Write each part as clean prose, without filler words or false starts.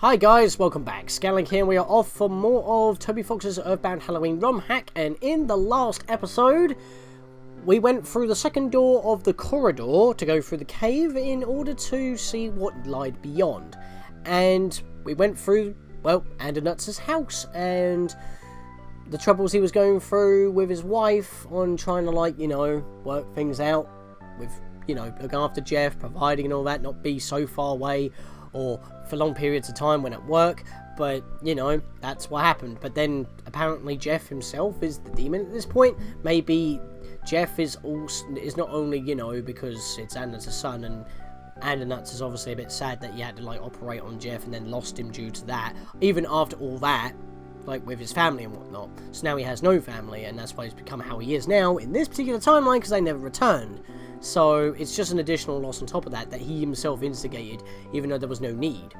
Hi guys, welcome back. Scatlink here, and we are off for more of Toby Fox's Earthbound Halloween ROM hack, and in the last episode, we went through the second door of the corridor to go through the cave in order to see what lied beyond. And we went through, well, Andonuts' house, and the troubles he was going through with his wife on trying to, like, you know, work things out with, you know, looking after Jeff, providing and all that, not be so far away or for long periods of time when at work, but, you know, that's what happened. But then, apparently, Jeff himself is the demon at this point. Maybe Jeff is not only, you know, because it's Andonuts' son, and Andonuts is obviously a bit sad that he had to, like, operate on Jeff and then lost him due to that, even after all that, like, with his family and whatnot. So now he has no family, and that's why he's become how he is now in this particular timeline, because they never returned. So it's just an additional loss on top of that he himself instigated, even though there was no need.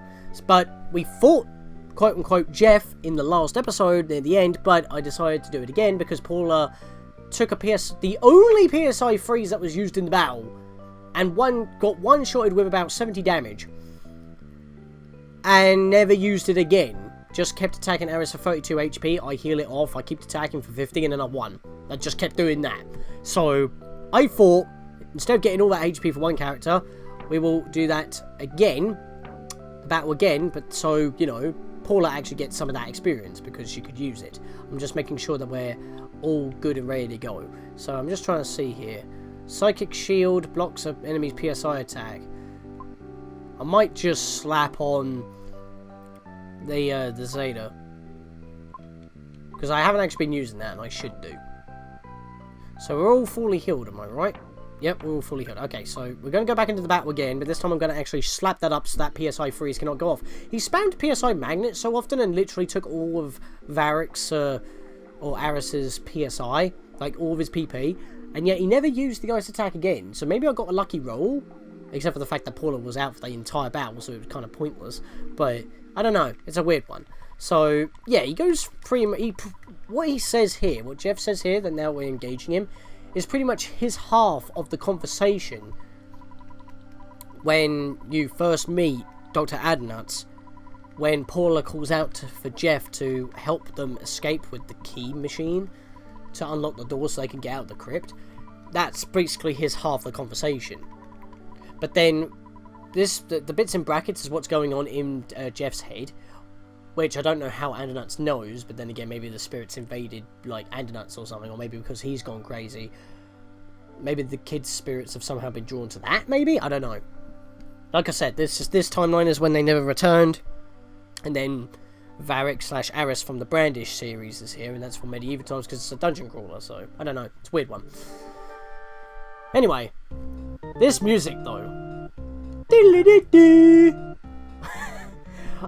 But we fought, quote-unquote, Jeff in the last episode near the end, but I decided to do it again because Paula took the only PSI freeze that was used in the battle, and got one-shotted with about 70 damage, and never used it again. Just kept attacking Aris for 32 HP, I heal it off, I keep attacking for 50, and then I won. I just kept doing that. So, I thought, instead of getting all that HP for one character, we will do that again, the battle again, but so, you know, Paula actually gets some of that experience because she could use it. I'm just making sure that we're all good and ready to go. So I'm just trying to see here. Psychic Shield blocks an enemy's PSI attack. I might just slap on the Zeta, because I haven't actually been using that, and I should do. So we're all fully healed, am I right? Yep, we're all fully healed. Okay, so we're going to go back into the battle again, but this time I'm going to actually slap that up so that PSI freeze cannot go off. He spammed PSI magnets so often and literally took all of Varric's, or Aris's PSI, like all of his PP, and yet he never used the ice attack again. So maybe I got a lucky roll, except for the fact that Paula was out for the entire battle, so it was kind of pointless. But I don't know, it's a weird one. So yeah, he goes what he says here, what Jeff says here, that now we're engaging him, is pretty much his half of the conversation when you first meet Dr. Andonuts, when Paula calls out for Jeff to help them escape with the key machine to unlock the door so they can get out of the crypt. That's basically his half of the conversation. But then the bits in brackets is what's going on in Jeff's head, which I don't know how Andonuts knows, but then again, maybe the spirits invaded, like, Andonuts or something, or maybe because he's gone crazy. Maybe the kids' spirits have somehow been drawn to that, maybe? I don't know. Like I said, this timeline is when they never returned, and then Varric / Aris from the Brandish series is here, and that's from medieval times because it's a dungeon crawler, so I don't know. It's a weird one. Anyway, this music, though.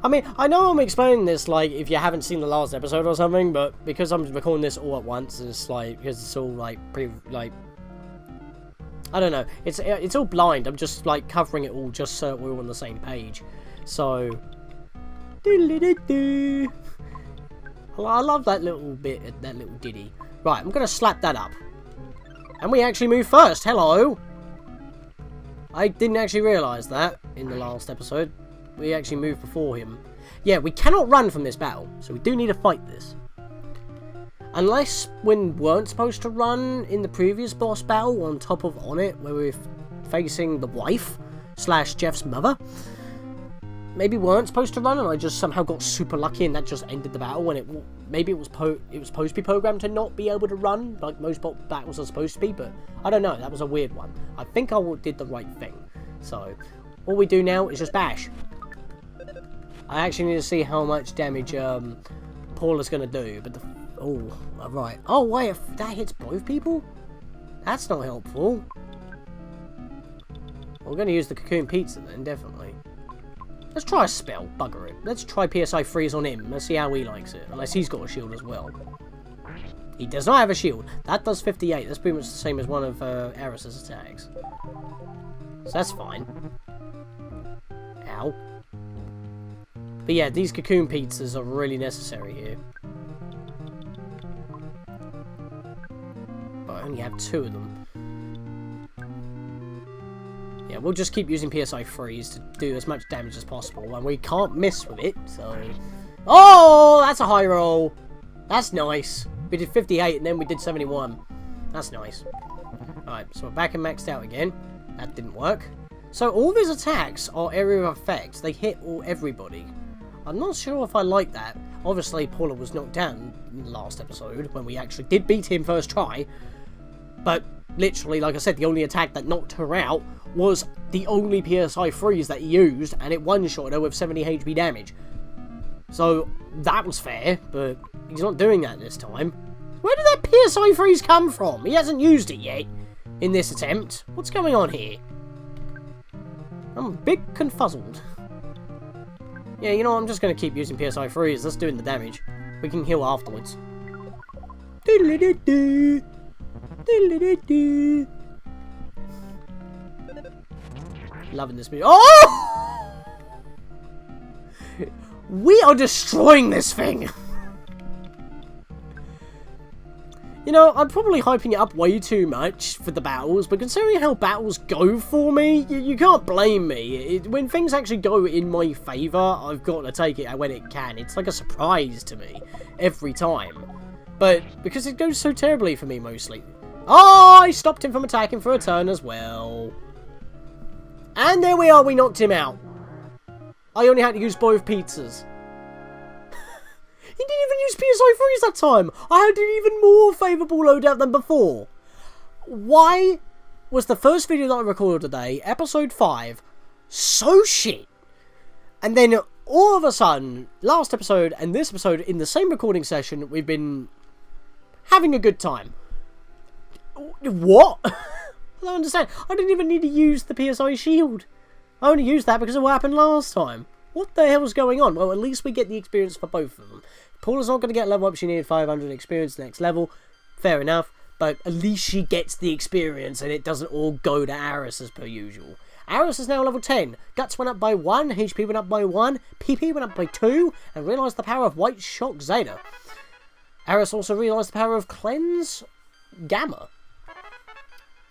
I mean, I know I'm explaining this, like, if you haven't seen the last episode or something, but because I'm recording this all at once, it's like, because it's all, like, pretty, like, I don't know, it's all blind. I'm just, like, covering it all just so we're all on the same page. So, I love that little bit, that little ditty. Right, I'm gonna slap that up. And we actually move first. Hello! I didn't actually realise that in the last episode. We actually moved before him. Yeah, we cannot run from this battle, so we do need to fight this. Unless we weren't supposed to run in the previous boss battle on top of On It, where we were facing the wife / Jeff's mother. Maybe we weren't supposed to run, and I just somehow got super lucky, and that just ended the battle. When maybe it was supposed to be programmed to not be able to run, like most battles are supposed to be. But I don't know. That was a weird one. I think I did the right thing. So all we do now is just bash. I actually need to see how much damage Paula's going to do, but oh, right. Oh, wait, if that hits both people? That's not helpful. We're going to use the cocoon pizza then, definitely. Let's try a spell, bugger it. Let's try PSI freeze on him. Let's see how he likes it, unless he's got a shield as well. He does not have a shield. That does 58. That's pretty much the same as one of Aris's attacks. So that's fine. Ow. But yeah, these cocoon pizzas are really necessary here. But I only have 2 of them. Yeah, Yeah, we'll just keep using PSI freeze to do as much damage as possible, and we can't miss with it, so... Oh, that's a high roll! That's nice. We did 58, and then we did 71. That's nice. Alright, so we're back and maxed out again. That didn't work. So all of his attacks are area of effect. They hit everybody. I'm not sure if I like that. Obviously, Paula was knocked down in the last episode, when we actually did beat him first try. But, literally, like I said, the only attack that knocked her out was the only PSI freeze that he used, and it one-shot her with 70 HP damage. So, that was fair, but he's not doing that this time. Where did that PSI freeze come from? He hasn't used it yet in this attempt. What's going on here? I'm a bit confuzzled. Yeah, you know, I'm just going to keep using PSI freeze. That's doing the damage. We can heal afterwards. Diddly-dee-dee. Diddly-dee-dee. Loving this movie. Oh! We are destroying this thing! You know, I'm probably hyping it up way too much for the battles, but considering how battles go for me, you can't blame me. When things actually go in my favour, I've got to take it when it can. It's like a surprise to me, every time. But, because it goes so terribly for me mostly. Oh, I stopped him from attacking for a turn as well. And there we are, we knocked him out. I only had to use both pizzas. He didn't even use PSI freeze that time. I had an even more favourable loadout than before. Why was the first video that I recorded today, episode 5, so shit? And then all of a sudden, last episode and this episode in the same recording session, we've been having a good time. What? I don't understand. I didn't even need to use the PSI shield. I only used that because of what happened last time. What the hell is going on? Well, at least we get the experience for both of them. Paula's not going to get level up. She needed 500 experience next level. Fair enough. But at least she gets the experience and it doesn't all go to Aris as per usual. Aris is now level 10. Guts went up by 1. HP went up by 1. PP went up by 2. And realised the power of White Shock Zeta. Aris also realised the power of Cleanse Gamma.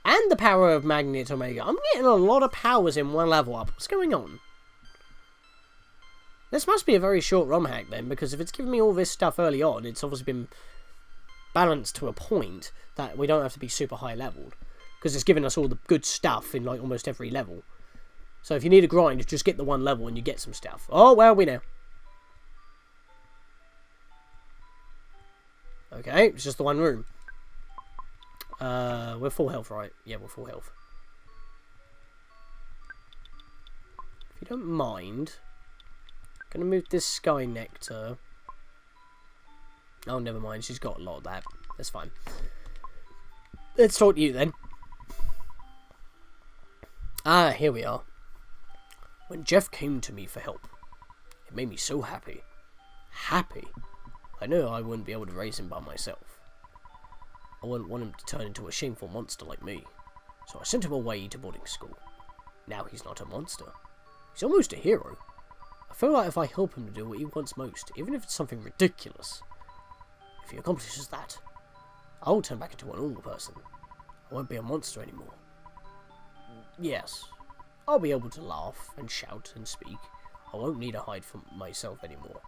And the power of Magnet Omega. I'm getting a lot of powers in one level up. What's going on? This must be a very short ROM hack then, because if it's giving me all this stuff early on, it's obviously been balanced to a point that we don't have to be super high leveled. Because it's giving us all the good stuff in like almost every level. So if you need a grind, just get the one level and you get some stuff. Oh, where are we now? Okay, it's just the one room. We're full health, right? Yeah, we're full health. If you don't mind, I'm gonna move this Sky Nectar. Oh, never mind. She's got a lot of that. That's fine. Let's talk to you then. Ah, here we are. When Jeff came to me for help, it made me so happy. Happy? I knew I wouldn't be able to raise him by myself. I wouldn't want him to turn into a shameful monster like me, so I sent him away to boarding school. Now he's not a monster. He's almost a hero. I feel like if I help him to do what he wants most, even if it's something ridiculous, if he accomplishes that, I'll turn back into a normal person. I won't be a monster anymore. Yes, I'll be able to laugh and shout and speak. I won't need to hide from myself anymore.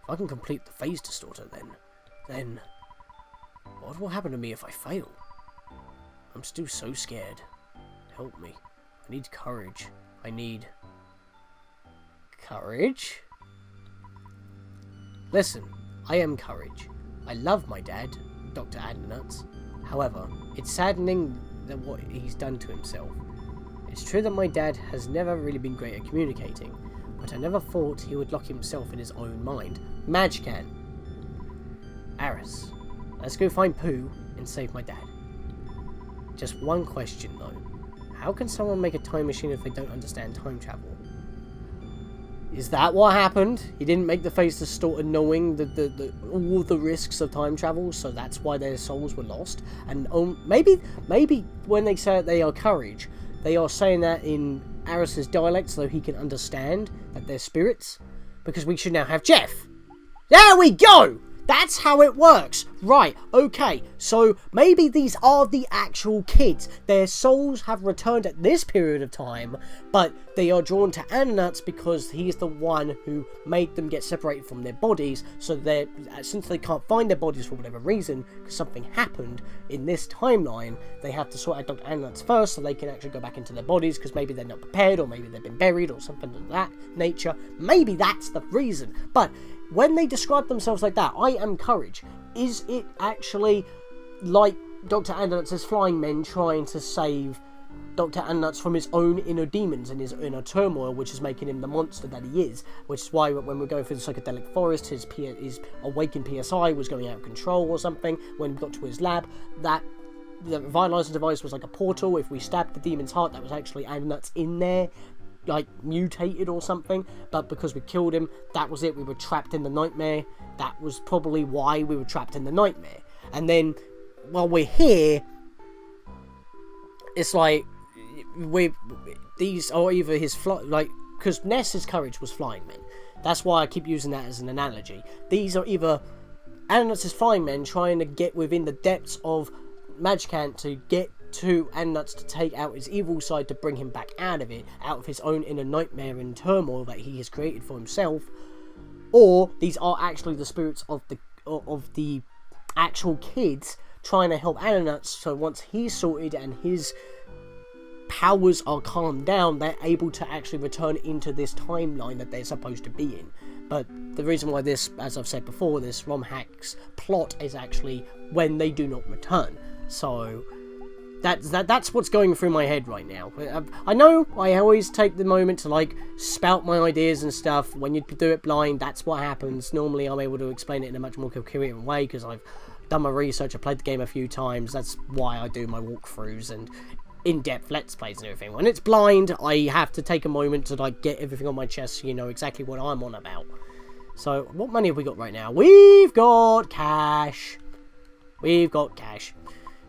If I can complete the phase distorter then what will happen to me if I fail? I'm still so scared. Help me. I need courage. I need... courage? Listen, I am courage. I love my dad, Dr. Andonuts. However, it's saddening that what he's done to himself. It's true that my dad has never really been great at communicating, but I never thought he would lock himself in his own mind. Magcan. Aris, let's go find Pooh and save my dad. Just one question though. How can someone make a time machine if they don't understand time travel? Is that what happened? He didn't make the phase distorter knowing all the risks of time travel, so that's why their souls were lost? And maybe when they say they are courage, they are saying that in Aris's dialect so he can understand that they're spirits? Because we should now have Jeff. There we go! That's how it works. Right, okay. So maybe these are the actual kids. Their souls have returned at this period of time, but they are drawn to Andonuts because he's the one who made them get separated from their bodies. So since they can't find their bodies for whatever reason, because something happened in this timeline, they have to sort out Dr. Andonuts first so they can actually go back into their bodies, because maybe they're not prepared, or maybe they've been buried, or something of that nature. Maybe that's the reason. But when they describe themselves like that, I am courage. Is it actually like Dr. Andonuts' flying men trying to save Dr. Andonuts from his own inner demons and his inner turmoil, which is making him the monster that he is? Which is why when we're going through the psychedelic forest, his awakened PSI was going out of control or something. When we got to his lab, the vitalizer device was like a portal. If we stabbed the demon's heart, that was actually Andonuts in there, like mutated or something. But because we killed him, that was it. We were trapped in the nightmare. That was probably why we were trapped in the nightmare. And then while we're here, it's like these are either his because Ness's courage was flying men. That's why I keep using that as an analogy. These are either Andonuts' flying men trying to get within the depths of Magicant to get to Andonuts to take out his evil side, to bring him back out of it, out of his own inner nightmare and turmoil that he has created for himself, or these are actually the spirits of the actual kids trying to help Andonuts, so once he's sorted and his powers are calmed down, they're able to actually return into this timeline that they're supposed to be in. But the reason why this, as I've said before, this ROM hack's plot is actually when they do not return. So that's what's going through my head right now. I know I always take the moment to like spout my ideas and stuff. When you do it blind, that's what happens. Normally I'm able to explain it in a much more coherent way because I've done my research, I played the game a few times. That's why I do my walkthroughs and in-depth let's plays and everything. When it's blind, I have to take a moment to like get everything on my chest so you know exactly what I'm on about. So what money have we got right now? We've got cash. We've got cash.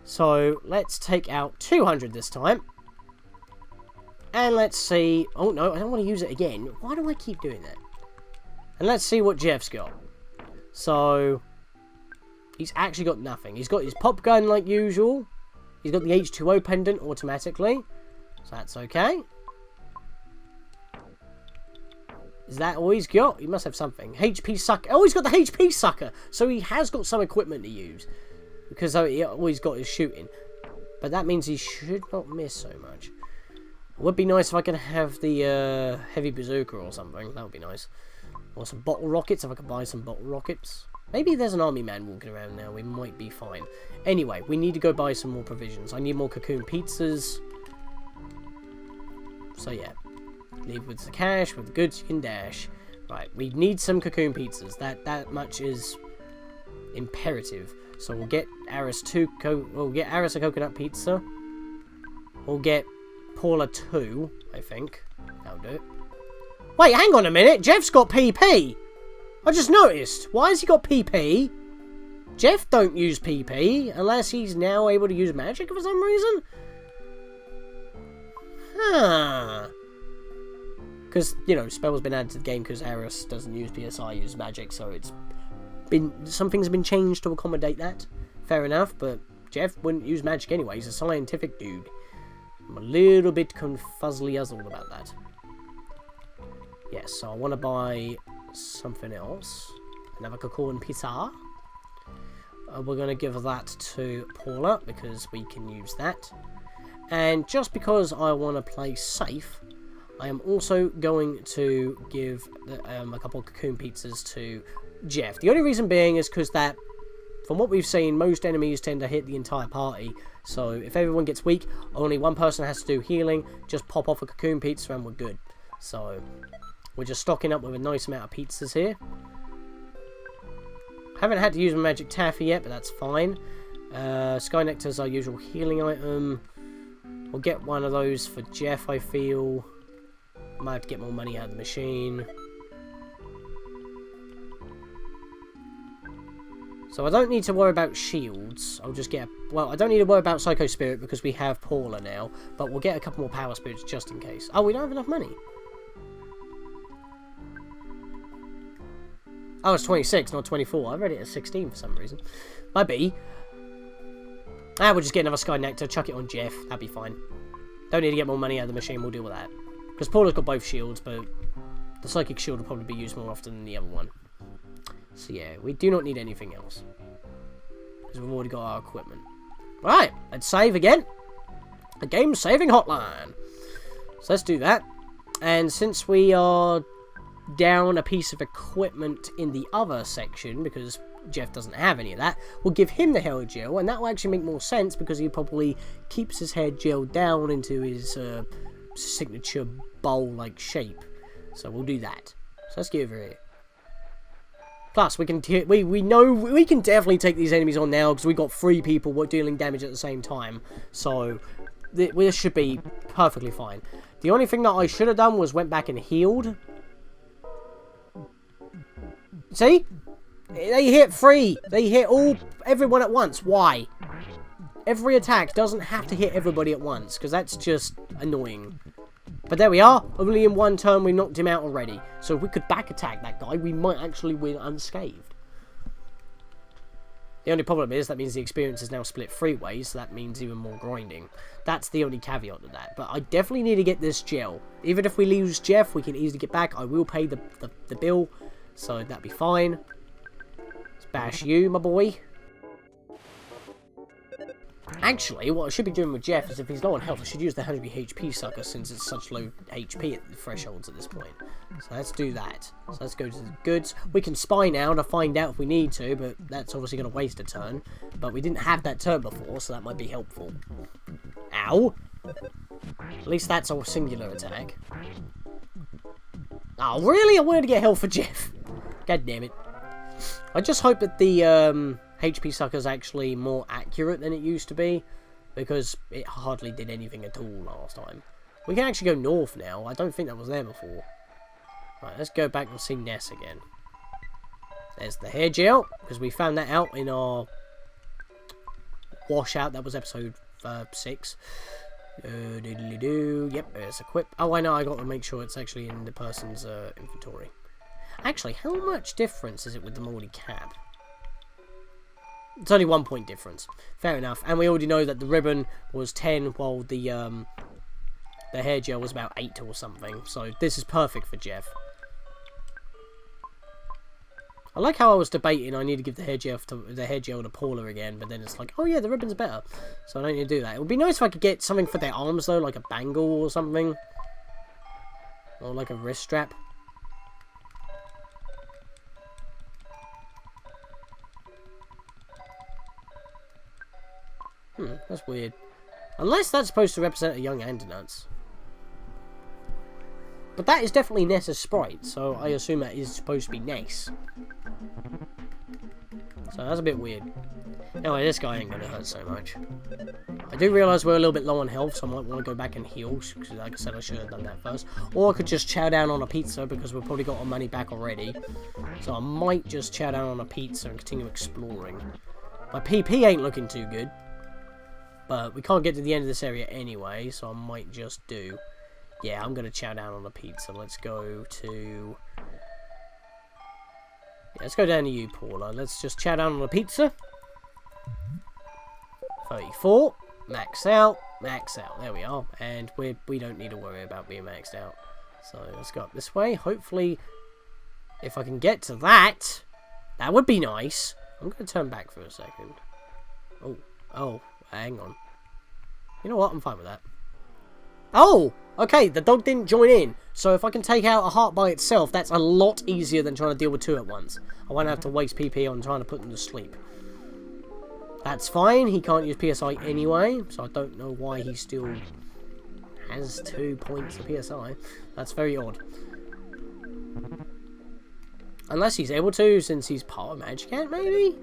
So let's take out 200 this time. And let's see. Oh no, I don't want to use it again. Why do I keep doing that? And let's see what Jeff's got. So he's actually got nothing. He's got his pop gun like usual. He's got the H2O pendant automatically. So that's okay. Is that all he's got? He must have something. HP sucker. Oh, he's got the HP sucker. So he has got some equipment to use. Because all he's got is shooting. But that means he should not miss so much. It would be nice if I could have the heavy bazooka or something. That would be nice. Or some bottle rockets, if I could buy some bottle rockets. Maybe there's an army man walking around now. We might be fine. Anyway, we need to go buy some more provisions. I need more cocoon pizzas. So yeah. Leave with the cash, with the goods you can dash. Right, we need some cocoon pizzas. That much is imperative. So we'll get Aris a coconut pizza. We'll get Paula 2, I think. That'll do it. Wait, hang on a minute. Jeff's got PP. I just noticed. Why has he got PP? Jeff don't use PP unless he's now able to use magic for some reason. Huh. Because, you know, spell's been added to the game because Aris doesn't use PSI, uses magic, so it's been, some things have been changed to accommodate that. Fair enough, but Jeff wouldn't use magic anyway. He's a scientific dude. I'm a little bit confuzzly-uzzled about that. Yes, so I want to buy something else. Another cocoon pizza. We're going to give that to Paula because we can use that. And just because I want to play safe, I am also going to give a couple of cocoon pizzas to Jeff. The only reason being is because that, from what we've seen, most enemies tend to hit the entire party. So if everyone gets weak, only one person has to do healing. Just pop off a cocoon pizza and we're good. So we're just stocking up with a nice amount of pizzas here. Haven't had to use my magic taffy yet, but that's fine. Sky Nectar's our usual healing item. We'll get one of those for Jeff, I feel. Might have to get more money out of the machine. So I don't need to worry about shields. I'll just get... well, I don't need to worry about Psycho Spirit because we have Paula now. But we'll get a couple more Power Spirits just in case. Oh, we don't have enough money. Oh, it's 26, not 24. I read it as 16 for some reason. Might be. We'll just get another Sky Nectar, chuck it on Jeff. That'd be fine. Don't need to get more money out of the machine. We'll deal with that. Because Paula's got both shields, but the Psychic Shield will probably be used more often than the other one. So yeah, we do not need anything else. Because we've already got our equipment. Right, let's save again. A game saving hotline. So let's do that. And since we are down a piece of equipment in the other section, because Jeff doesn't have any of that, we'll give him the hair gel, and that will actually make more sense because he probably keeps his hair gel down into his signature bowl-like shape. So we'll do that. So let's get over here. Plus, we know we can definitely take these enemies on now because we got 3 people dealing damage at the same time. So this should be perfectly fine. The only thing that I should have done was went back and healed. See? They hit 3. They hit everyone at once. Why? Every attack doesn't have to hit everybody at once, because that's just annoying. But there we are. Only in one turn we knocked him out already. So if we could back attack that guy, we might actually win unscathed. The only problem is that means the experience is now split 3 ways, so that means even more grinding. That's the only caveat to that. But I definitely need to get this gel. Even if we lose Jeff, we can easily get back. I will pay the bill, so that'd be fine. Let's bash you, my boy. Actually, what I should be doing with Jeff is if he's low on health, I should use the 100 HP sucker since it's such low HP at the thresholds at this point. So let's do that. So let's go to the goods. We can spy now to find out if we need to, but that's obviously going to waste a turn. But we didn't have that turn before, so that might be helpful. Ow! At least that's a singular attack. Oh, really? I wanted to get health for Jeff. God damn it. I just hope that the HP sucker is actually more accurate than it used to be, because it hardly did anything at all last time. We can actually go north now. I don't think that was there before. Right, let's go back and see Ness again. There's the hair gel, because we found that out in our washout. That was episode 6. Yep, there's equip. Oh, I know, I got to make sure it's actually in the person's inventory. Actually, how much difference is it with the moldy cap? It's only 1 point difference. Fair enough. And we already know that the ribbon was 10, while the hair gel was about 8 or something. So this is perfect for Jeff. I like how I was debating I need to give the hair gel to Paula again, but then it's like, oh yeah, the ribbon's better. So I don't need to do that. It would be nice if I could get something for their arms though, like a bangle or something. Or like a wrist strap. That's weird. Unless that's supposed to represent a young Andonuts. But that is definitely Ness's sprite, so I assume that is supposed to be Ness. So that's a bit weird. Anyway, this guy ain't gonna hurt so much. I do realise we're a little bit low on health, so I might want to go back and heal, because like I said, I should have done that first. Or I could just chow down on a pizza, because we've probably got our money back already. So I might just chow down on a pizza and continue exploring. My PP ain't looking too good. But we can't get to the end of this area anyway, so I might just do... Yeah, I'm going to chow down on a pizza. Let's go to... Yeah, let's go down to you, Paula. Let's just chow down on a pizza. 34. Max out. Max out. There we are. And we don't need to worry about being maxed out. So let's go up this way. Hopefully, if I can get to that, that would be nice. I'm going to turn back for a second. Oh. Hang on. You know what? I'm fine with that. Oh! Okay, the dog didn't join in. So if I can take out a heart by itself, that's a lot easier than trying to deal with 2 at once. I won't have to waste PP on trying to put them to sleep. That's fine. He can't use PSI anyway, so I don't know why he still has 2 points of PSI. That's very odd. Unless he's able to, since he's part of Magicat, maybe?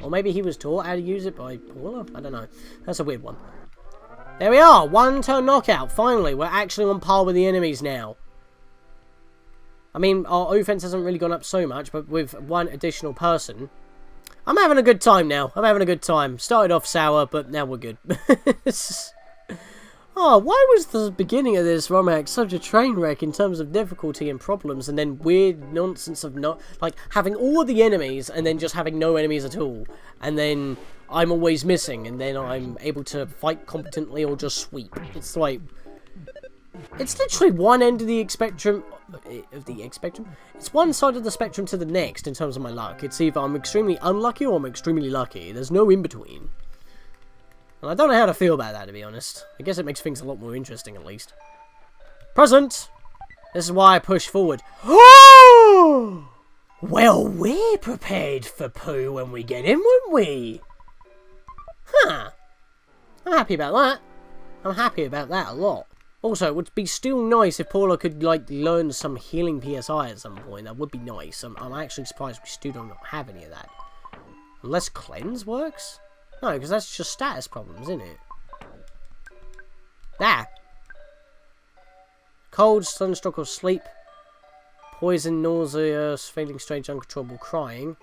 Or maybe he was taught how to use it by Paula? I don't know. That's a weird one. There we are! 1 turn knockout. Finally, we're actually on par with the enemies now. I mean, our offense hasn't really gone up so much, but with 1 additional person... I'm having a good time now. I'm having a good time. Started off sour, but now we're good. Oh, why was the beginning of this ROM hack such a train wreck in terms of difficulty and problems, and then weird nonsense of not like having all the enemies and then just having no enemies at all, and then I'm always missing, and then I'm able to fight competently or just sweep. It's like it's literally one end of the spectrum. It's one side of the spectrum to the next in terms of my luck. It's either I'm extremely unlucky or I'm extremely lucky. There's no in between. And I don't know how to feel about that, to be honest. I guess it makes things a lot more interesting, at least. Present! This is why I push forward. Well, we're prepared for poo when we get in, won't we? Huh. I'm happy about that. I'm happy about that a lot. Also, it would be still nice if Paula could, like, learn some healing PSI at some point. That would be nice. I'm actually surprised we still don't have any of that. Unless cleanse works? No, because that's just status problems, isn't it? Ah! Cold, sunstroke or sleep. Poison, nausea, feeling strange, uncontrollable crying.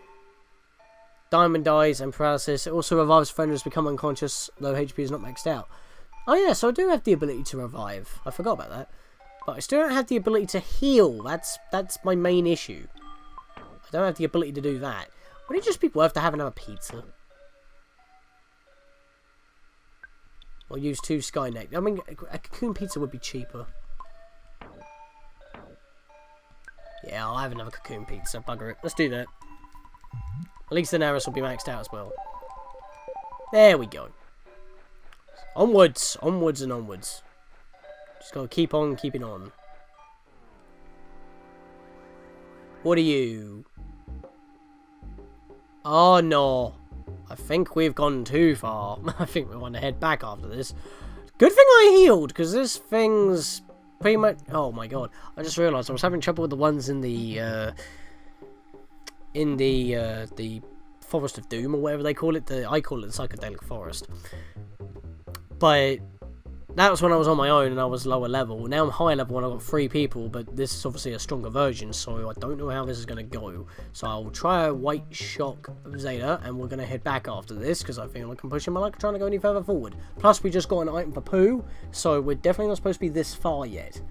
Diamond eyes and paralysis. It also revives offenders become unconscious, though HP is not maxed out. Oh yeah, so I do have the ability to revive. I forgot about that. But I still don't have the ability to heal. That's my main issue. I don't have the ability to do that. Would it just be worth to have another pizza? Or use 2 Skyneck. I mean, a cocoon pizza would be cheaper. Yeah, I'll have another cocoon pizza. Bugger it. Let's do that. At least the Naris will be maxed out as well. There we go. Onwards. Onwards and onwards. Just gotta keep on keeping on. What are you? Oh no. I think we've gone too far. I think we want to head back after this. Good thing I healed, because this thing's pretty much... Oh my god. I just realised I was having trouble with the ones in the Forest of Doom, or whatever they call it. I call it the Psychedelic Forest. But that was when I was on my own and I was lower level. Now I'm higher level and I've got 3 people, but this is obviously a stronger version, so I don't know how this is going to go. So I'll try a White Shock Zeta, and we're going to head back after this, because I feel like I'm pushing my luck trying to go any further forward. Plus, we just got an item for poo, so we're definitely not supposed to be this far yet.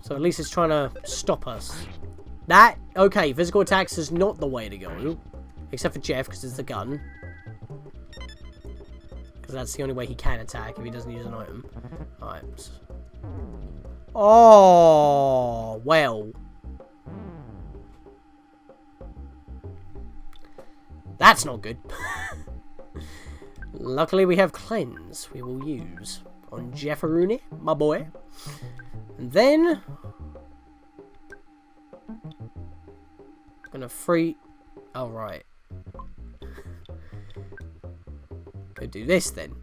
So at least it's trying to stop us. Okay, physical attacks is not the way to go. Except for Jeff, because it's the gun. Because that's the only way he can attack if he doesn't use an item. Alright. Oh, well. That's not good. Luckily we have cleanse we will use on Jefferoony, my boy. And then... gonna free... Oh, right. Go do this then.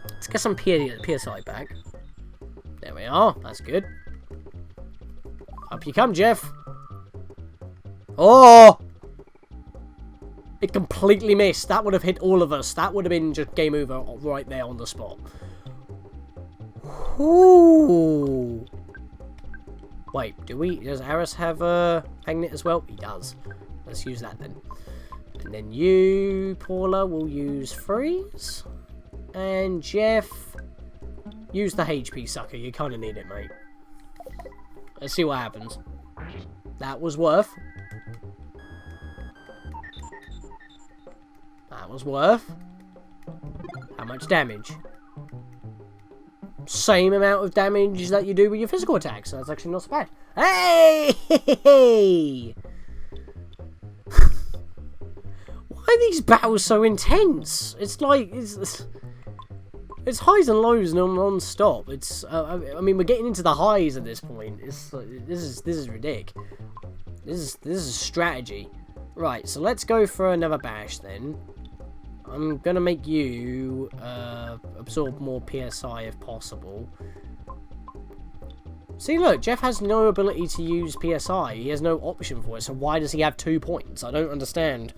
Let's get some PSI back. There we are. That's good. Up you come, Jeff. Oh! It completely missed. That would have hit all of us. That would have been just game over right there on the spot. Ooh. Wait, does Aris have a magnet as well? He does. Let's use that then. And then you, Paula, will use freeze. And Jeff, use the HP sucker. You kind of need it, mate. Let's see what happens. That was worth. That was worth. How much damage? Same amount of damage that you do with your physical attacks. So that's actually not so bad. Hey! Why are these battles so intense? It's like it's highs and lows non-stop. It's I mean, we're getting into the highs at this point. It's this is ridiculous. This is strategy. Right, so let's go for another bash then. I'm gonna make you absorb more PSI if possible. See, look, Jeff has no ability to use PSI. He has no option for it, so why does he have 2 points? I don't understand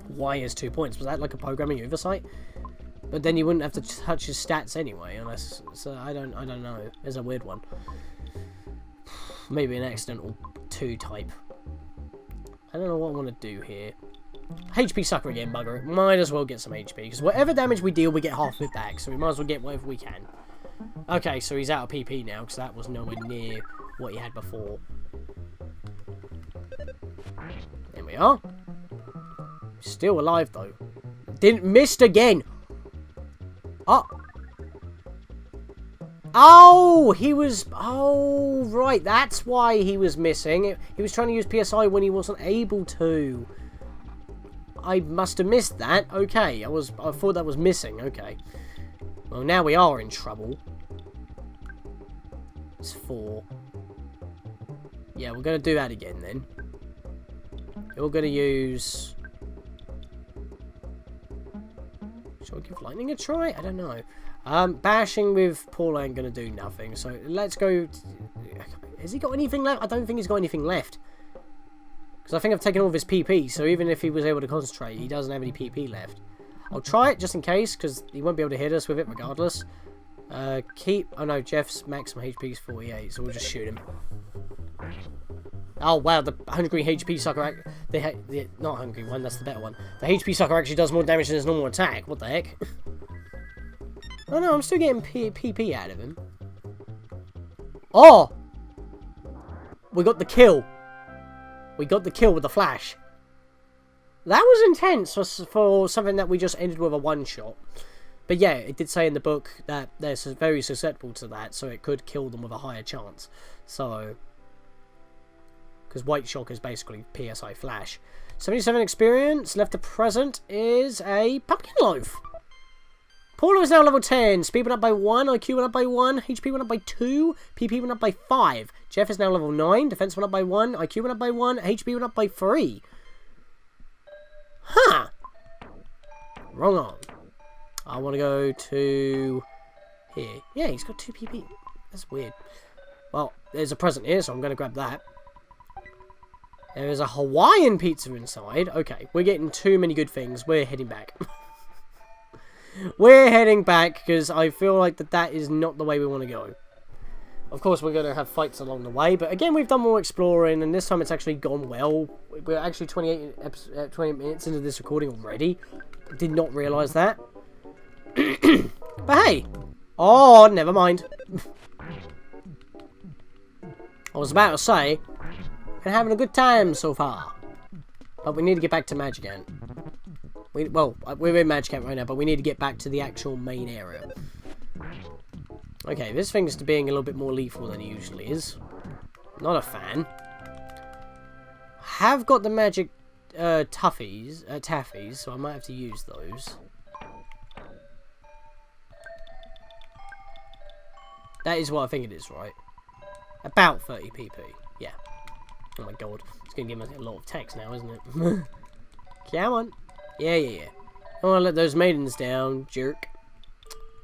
why he has 2 points. Was that like a programming oversight? But then you wouldn't have to touch his stats anyway, unless... So I don't know. There's a weird one. Maybe an accidental 2 type. I don't know what I want to do here. HP sucker again, bugger it. Might as well get some HP. Because whatever damage we deal, we get half of it back. So we might as well get whatever we can. Okay, so he's out of PP now. Because that was nowhere near what he had before. There we are. Still alive, though. Missed again. Oh. Oh, he was... Oh, right. That's why he was missing. He was trying to use PSI when he wasn't able to. I must have missed that. Okay, I thought that was missing. Okay. Well, now we are in trouble. It's 4. Yeah, we're going to do that again, then. You're going to use... Shall we give lightning a try? I don't know. Bashing with Paul ain't going to do nothing. So let's go... Has he got anything left? I don't think he's got anything left. Because I think I've taken all of his PP. So even if he was able to concentrate, he doesn't have any PP left. I'll try it just in case. Because he won't be able to hit us with it regardless. Oh no, Jeff's maximum HP is 48. So we'll just shoot him. Oh wow, the hungry HP sucker... The not hungry one, that's the better one. The HP sucker actually does more damage than his normal attack. What the heck? Oh no, I'm still getting PP out of him. Oh! We got the kill. We got the kill with the flash. That was intense for something that we just ended with a one-shot. But yeah, it did say in the book that they're very susceptible to that, so it could kill them with a higher chance. So... Because White Shock is basically PSI Flash. 77 experience. Left to present is a Pumpkin Loaf. Paula is now level 10. Speed went up by 1. IQ went up by 1. HP went up by 2. PP went up by 5. Jeff is now level 9. Defense went up by 1. IQ went up by 1. HP went up by 3. Huh. Wrong arm. I want to go to here. Yeah, he's got 2 PP. That's weird. Well, there's a present here, so I'm going to grab that. There is a Hawaiian pizza inside. Okay, we're getting too many good things. We're heading back. We're heading back because I feel like that is not the way we want to go. Of course, we're going to have fights along the way. But again, we've done more exploring. And this time it's actually gone well. We're actually 20 minutes into this recording already. Did not realise that. But hey. Oh, never mind. I was about to say... And having a good time so far. But we need to get back to Magicant. Well, we're in Magicant right now, but we need to get back to the actual main area. Okay, this thing's being a little bit more lethal than it usually is. Not a fan. Have got the magic taffies, so I might have to use those. That is what I think it is, right? About 30 PP, yeah. Oh my god, it's going to give us a lot of text now, isn't it? Come on. Yeah. I want to let those maidens down, jerk.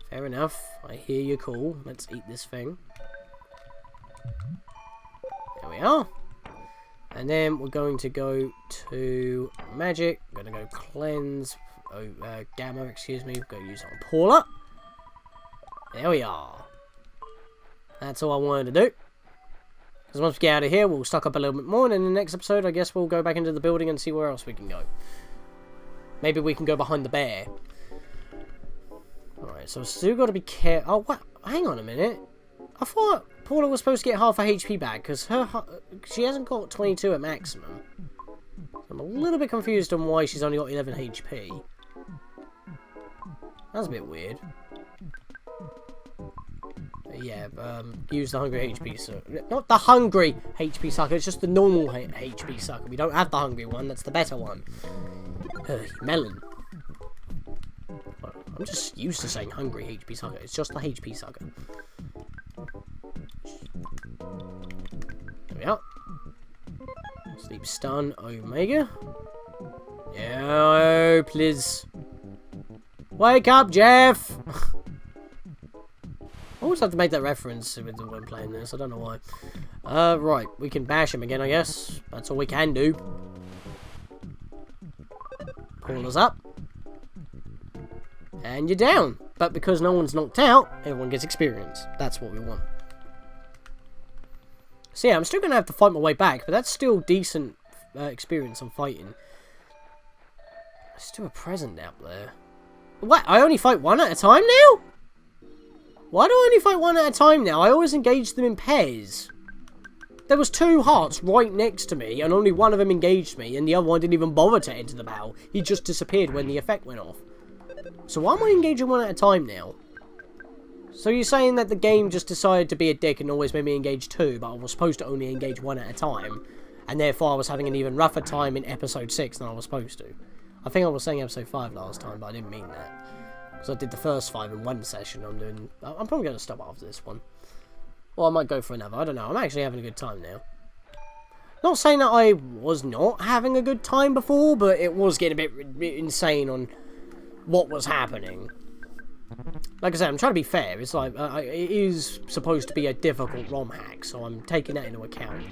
Fair enough. I hear you, cool. Let's eat this thing. There we are. And then we're going to go to magic. We're going to go cleanse. Gamma, excuse me. We're going to use it on Paula. There we are. That's all I wanted to do. Because once we get out of here, we'll stock up a little bit more, and in the next episode, I guess we'll go back into the building and see where else we can go. Maybe we can go behind the bear. Alright, so we've still got to be careful. Oh, what? Hang on a minute. I thought Paula was supposed to get half her HP back, because she hasn't got 22 at maximum. I'm a little bit confused on why she's only got 11 HP. That's a bit weird. Yeah, use the hungry HP sucker. Not the hungry HP sucker, it's just the normal HP sucker. We don't have the hungry one, that's the better one. Melon. I'm just used to saying hungry HP sucker, it's just the HP sucker. There we are. Sleep stun Omega. Yeah, please. Wake up, Jeff! I always have to make that reference when playing this, I don't know why. Right, we can bash him again, I guess. That's all we can do. Pull us up. And you're down. But because no one's knocked out, everyone gets experience. That's what we want. So yeah, I'm still going to have to fight my way back, but that's still decent experience on fighting. Let's do a present out there. What? I only fight one at a time now? Why do I only fight one at a time now? I always engage them in pairs. There was 2 hearts right next to me, and only one of them engaged me, and the other one didn't even bother to enter the battle. He just disappeared when the effect went off. So why am I engaging one at a time now? So you're saying that the game just decided to be a dick and always made me engage 2, but I was supposed to only engage 1 at a time, and therefore I was having an even rougher time in episode 6 than I was supposed to. I think I was saying episode 5 last time, but I didn't mean that. Because I did the first 5 in one session. I'm probably going to stop after this one. Or I might go for another. I don't know. I'm actually having a good time now. Not saying that I was not having a good time before, but it was getting a bit insane on what was happening. Like I said, I'm trying to be fair. It's like, it is supposed to be a difficult ROM hack, so I'm taking that into account.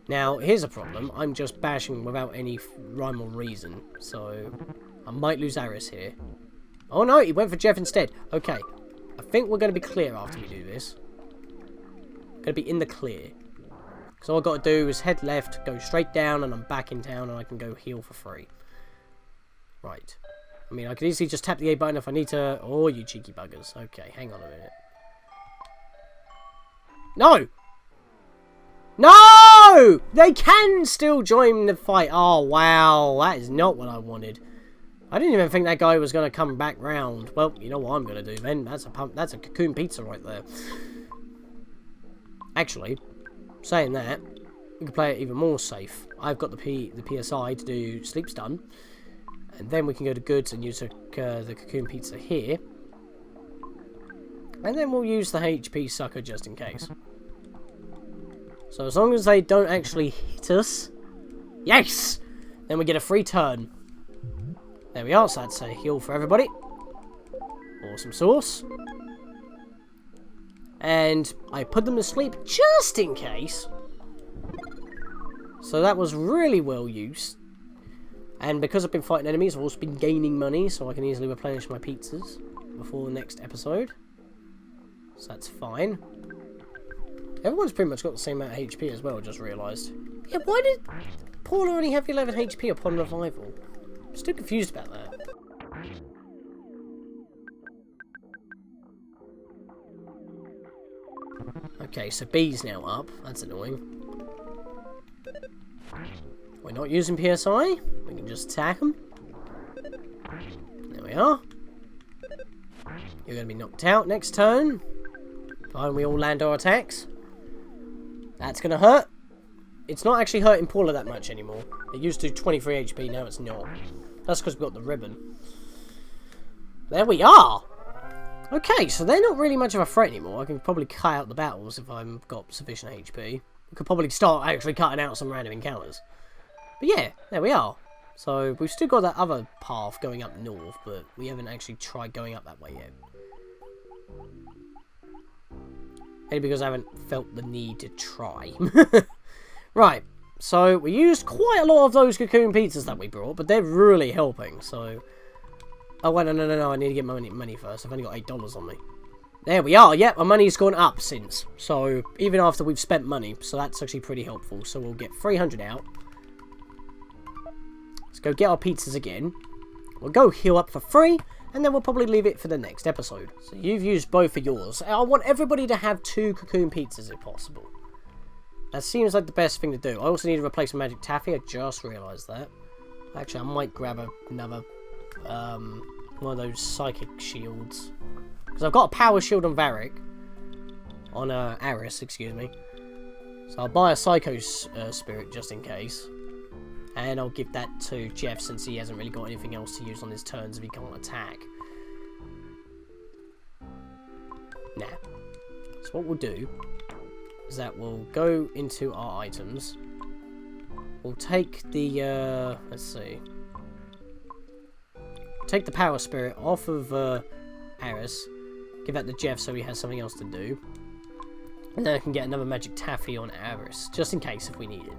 Now, here's a problem. I'm just bashing without any rhyme or reason, so I might lose Aris here. Oh no, he went for Jeff instead. Okay, I think we're going to be clear after we do this. Going to be in the clear. So all I've got to do is head left, go straight down, and I'm back in town, and I can go heal for free. Right. I mean, I could easily just tap the A button if I need to. Oh, you cheeky buggers. Okay, hang on a minute. No! No! They can still join the fight. Oh, wow. That is not what I wanted. I didn't even think that guy was going to come back round. Well, you know what I'm going to do, then. That's a cocoon pizza right there. Actually, saying that, we can play it even more safe. I've got the PSI to do sleep stun. And then we can go to goods and use the cocoon pizza here. And then we'll use the HP sucker just in case. So as long as they don't actually hit us. Yes! Then we get a free turn. There we are, so that's a heal for everybody. Awesome sauce. And I put them to sleep just in case. So that was really well used. And because I've been fighting enemies, I've also been gaining money, so I can easily replenish my pizzas before the next episode. So that's fine. Everyone's pretty much got the same amount of HP as well, I just realised. Yeah, why did Paula only have 11 HP upon revival? I'm still confused about that. Okay, so B's now up. That's annoying. We're not using PSI. We can just attack them. There we are. You're going to be knocked out next turn. Fine, we all land our attacks. That's going to hurt. It's not actually hurting Paula that much anymore. It used to do 23 HP, now it's not. That's because we've got the ribbon. There we are! Okay, so they're not really much of a threat anymore. I can probably cut out the battles if I've got sufficient HP. We could probably start actually cutting out some random encounters. But yeah, there we are. So we've still got that other path going up north, but we haven't actually tried going up that way yet. Maybe because I haven't felt the need to try. Right, so we used quite a lot of those cocoon pizzas that we brought, but they're really helping, so... Oh, wait, no, I need to get my money first. I've only got $8 on me. There we are, yep, our money's gone up since. So, even after we've spent money, so that's actually pretty helpful. So we'll get 300 out. Let's go get our pizzas again. We'll go heal up for free, and then we'll probably leave it for the next episode. So you've used both of yours. I want everybody to have 2 cocoon pizzas if possible. That seems like the best thing to do. I also need to replace my magic taffy. I just realised that. Actually, I might grab another... one of those psychic shields, because I've got a power shield on Varric, on Aris, excuse me, so I'll buy a psycho spirit just in case, and I'll give that to Jeff since he hasn't really got anything else to use on his turns if he can't attack. Now, so what we'll do is that we'll go into our items, we'll take the let's see, take the power spirit off of Aris, give that to Jeff so he has something else to do, and then I can get another magic taffy on Aris, just in case if we need it.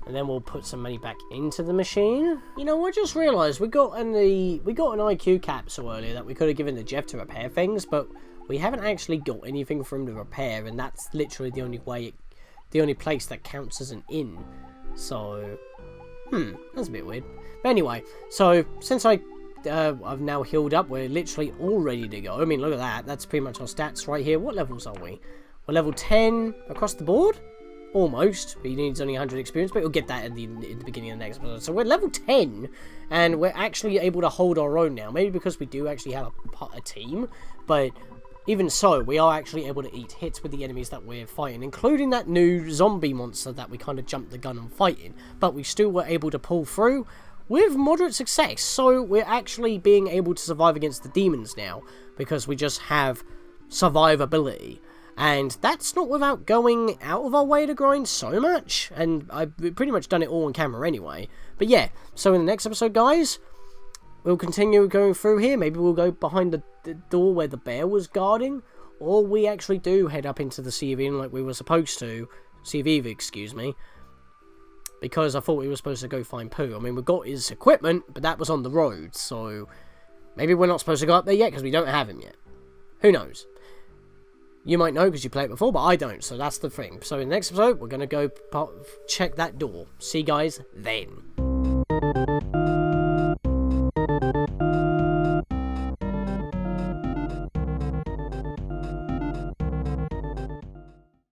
And then we'll put some money back into the machine. You know, I just realised we got an IQ capsule earlier that we could have given to Jeff to repair things, but we haven't actually got anything for him to repair, and that's literally the only place that counts as an inn. So That's a bit weird. But anyway, so since I've now healed up, we're literally all ready to go. I mean, look at that. That's pretty much our stats right here. What levels are we? We're level 10 across the board? Almost. He needs only 100 experience, but we'll get that at the beginning of the next episode. So we're level 10, and we're actually able to hold our own now. Maybe because we do actually have a team, but even so, we are actually able to eat hits with the enemies that we're fighting, including that new zombie monster that we kind of jumped the gun on fighting. But we still were able to pull through with moderate success. So we're actually being able to survive against the demons now, because we just have survivability. And that's not without going out of our way to grind so much. And I've pretty much done it all on camera anyway. But yeah, so in the next episode, guys, we'll continue going through here. Maybe we'll go behind the door where the bear was guarding. Or we actually do head up into the Sea of Eden like we were supposed to. Sea of Eva, excuse me. Because I thought we were supposed to go find Pooh. I mean, we got his equipment, but that was on the road. So maybe we're not supposed to go up there yet because we don't have him yet. Who knows? You might know because you played it before, but I don't, so that's the thing. So in the next episode, we're going to go check that door. See you guys then.